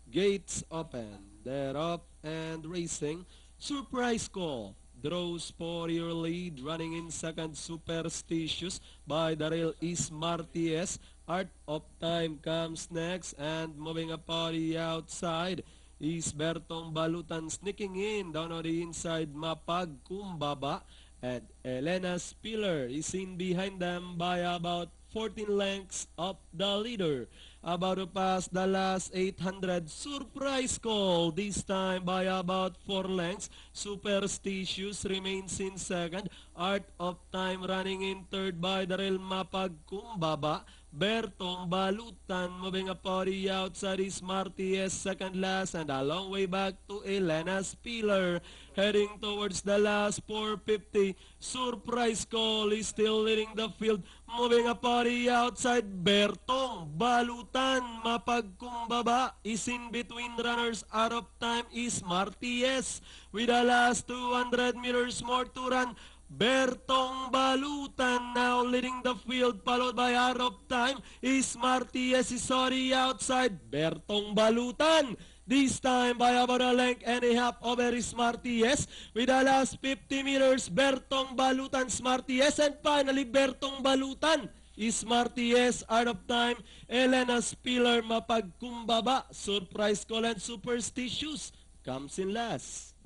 Gates open. They're up and racing. Surprise call. Draws for your lead. Running in second, Superstitious by Daryl is Marties. Art of Time comes next. And moving up on the outside is Bertong Balutan sneaking in. Down on the inside, Mapagkumbaba. And Elena Spiller is in behind them by about 14 lengths of the leader. About to pass the last 800. Surprise call this time by about 4 lengths. Superstitious remains in second. Art of Time running in third by Daryl Mapagkumbaba. Bertong Balutan moving up on the outside is Marties second last and a long way back to Elena Spiller. Heading towards the last 450. Surprise call is still leading the field. Moving up on the outside. Bertong Balutan Mapagkumbaba is in between runners. Out of time is Marties. With the last 200 meters more to run. Bertong Balutan now leading the field, followed by Out of Time is Marties is on the outside. Bertong Balutan this time by about a length and a half over is Marties. With the last 50 meters, Bertong Balutan, Marties, and finally Bertong Balutan is Marties. Out of Time, Elena Spiller, Mapagkumbaba, Surprise Call, and Superstitious comes in last.